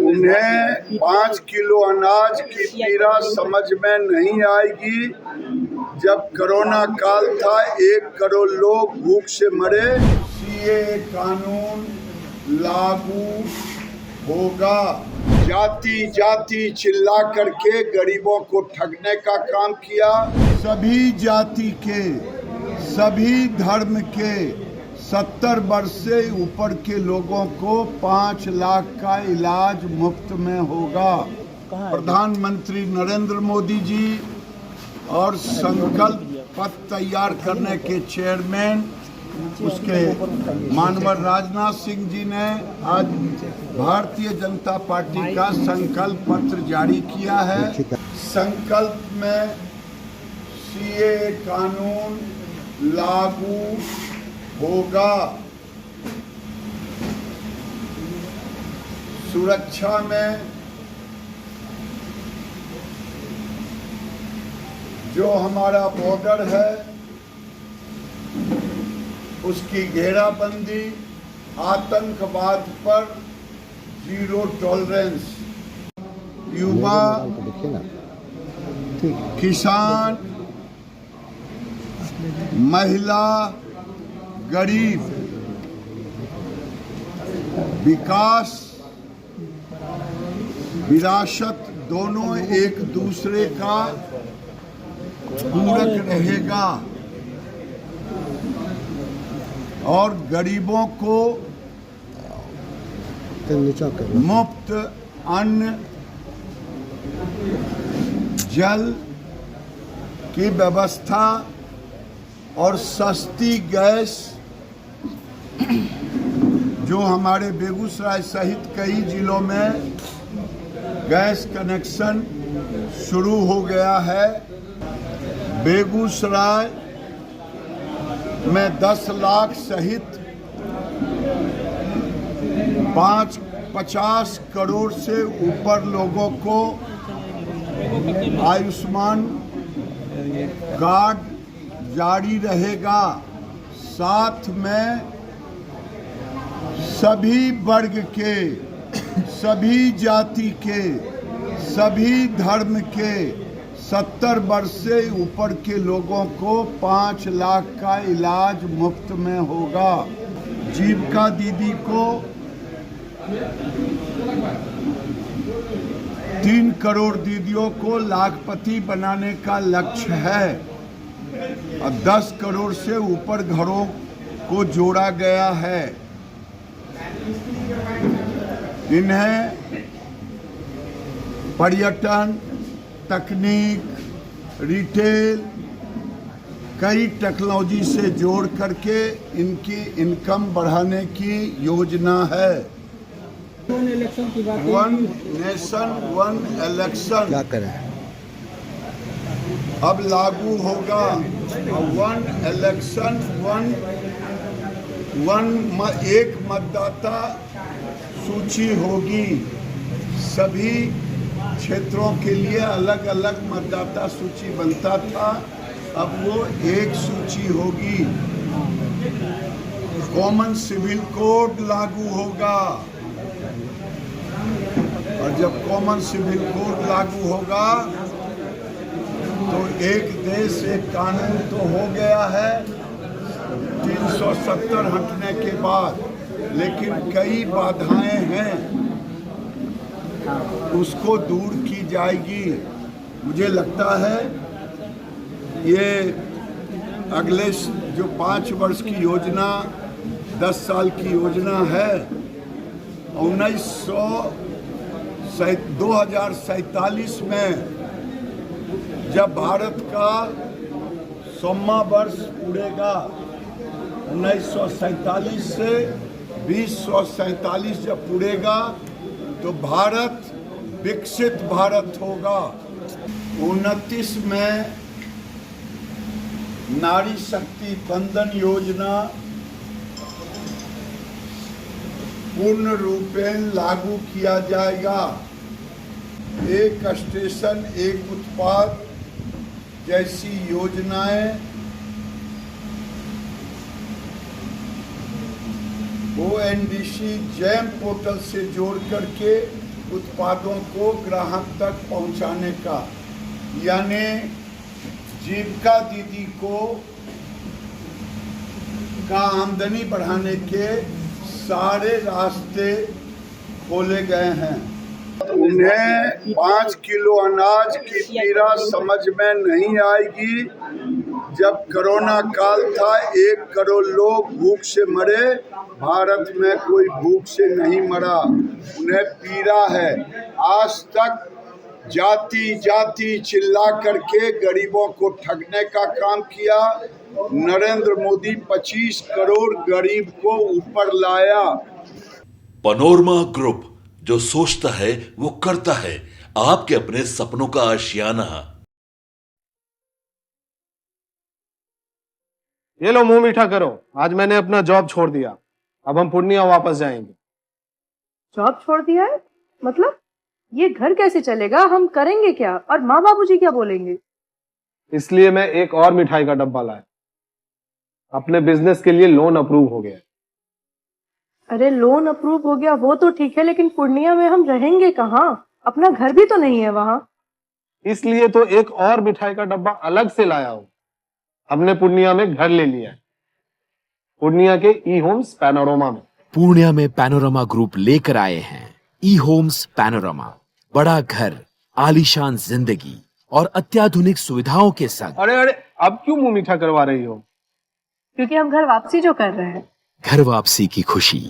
उन्हें 5 किलो अनाज की पीड़ा समझ में नहीं आएगी। जब कोरोना काल था 1 करोड़ लोग भूख से मरे। सीएए कानून लागू होगा। जाति जाति चिल्ला करके गरीबों को ठगने का काम किया। सभी जाति के, सभी धर्म के 70 वर्ष से ऊपर के लोगों को 5 लाख का इलाज मुफ्त में होगा। प्रधानमंत्री नरेंद्र मोदी जी और संकल्प पत्र तैयार करने के चेयरमैन उसके माननीय राजनाथ सिंह जी ने आज भारतीय जनता पार्टी का संकल्प पत्र जारी किया है। संकल्प में सीएए कानून लागू होगा। सुरक्षा में जो हमारा बॉर्डर है उसकी घेराबंदी, आतंकवाद पर जीरो टॉलरेंस। युवा, किसान, महिला, गरीब, विकास, विरासत दोनों एक दूसरे का पूरक रहेगा और गरीबों को मुफ्त अन्न, जल की व्यवस्था और सस्ती गैस, जो हमारे बेगूसराय सहित कई जिलों में गैस कनेक्शन शुरू हो गया है। बेगूसराय में 10 लाख सहित 50 करोड़ से ऊपर लोगों को आयुष्मान कार्ड जारी रहेगा। साथ में सभी वर्ग के, सभी जाति के, सभी धर्म के 70 वर्ष से ऊपर के लोगों को 5 लाख का इलाज मुफ्त में होगा। जीविका दीदी को 3 करोड़ दीदियों को लाखपति बनाने का लक्ष्य है और 10 करोड़ से ऊपर घरों को जोड़ा गया है। इन्हें पर्यटन, तकनीक, रिटेल, कई टेक्नोलॉजी से जोड़ करके इनकी इनकम बढ़ाने की योजना है। वन नेशन वन इलेक्शन क्या करें अब लागू होगा। वन इलेक्शन एक मतदाता सूची होगी। सभी क्षेत्रों के लिए अलग अलग मतदाता सूची बनता था, अब वो एक सूची होगी। कॉमन सिविल कोड लागू होगा और जब कॉमन सिविल कोड लागू होगा तो एक देश एक कानून तो हो गया है 370 हटने के बाद, लेकिन कई बाधाएं हैं, उसको दूर की जाएगी। मुझे लगता है ये अगले जो 5 वर्ष की योजना, 10 साल की योजना है, 2047 में जब भारत का 100वां वर्ष उड़ेगा, 1947 से 2047 जब उड़ेगा तो भारत विकसित भारत होगा। 29 में नारी शक्ति बंधन योजना पूर्ण रूपेण लागू किया जाएगा। एक स्टेशन एक उत्पाद जैसी योजनाएं ONDC जैम पोर्टल से जोड़ करके उत्पादों को ग्राहक तक पहुंचाने का, यानी जीविका दीदी का आमदनी बढ़ाने के सारे रास्ते खोले गए हैं। उन्हें 5 किलो अनाज की पीड़ा समझ में नहीं आएगी। जब कोरोना काल था 1 करोड़ लोग भूख से मरे, भारत में कोई भूख से नहीं मरा। उन्हें पीड़ा है। आज तक जाति जाति चिल्ला करके गरीबों को ठगने का काम किया। नरेंद्र मोदी 25 करोड़ गरीब को ऊपर लाया। पैनोरमा ग्रुप, जो सोचता है वो करता है। आपके अपने सपनों का आशियाना। ये लो मुंह मीठा करो, आज मैंने अपना जॉब छोड़ दिया। अब हम पूर्णिया वापस जाएंगे। जॉब छोड़ दिया है? मतलब ये घर कैसे चलेगा? हम करेंगे क्या? और माँ बाबूजी क्या बोलेंगे? इसलिए मैं एक और मिठाई का डब्बा लाया। अपने बिजनेस के लिए लोन अप्रूव हो गया। अरे लोन अप्रूव हो गया वो तो ठीक है, लेकिन पूर्णिया में हम रहेंगे कहाँ? अपना घर भी तो नहीं है वहाँ। इसलिए तो एक और मिठाई का डब्बा अलग से लाया हूँ। हमने पूर्णिया में घर ले लिया है, पूर्णिया के ई होम्स पैनोरमा में। पूर्णिया में पैनोरमा ग्रुप लेकर आए हैं ई होम्स पैनोरमा। बड़ा घर, आलीशान जिंदगी और अत्याधुनिक सुविधाओं के संग। अरे अरे, अब क्यों मुंह मीठा करवा रही हो? क्योंकि हम घर वापसी जो कर रहे हैं। घर वापसी की खुशी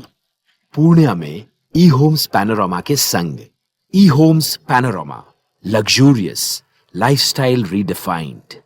पूर्णिया में ई होम्स पैनोरमा के संग। E homes panorama, luxurious lifestyle redefined.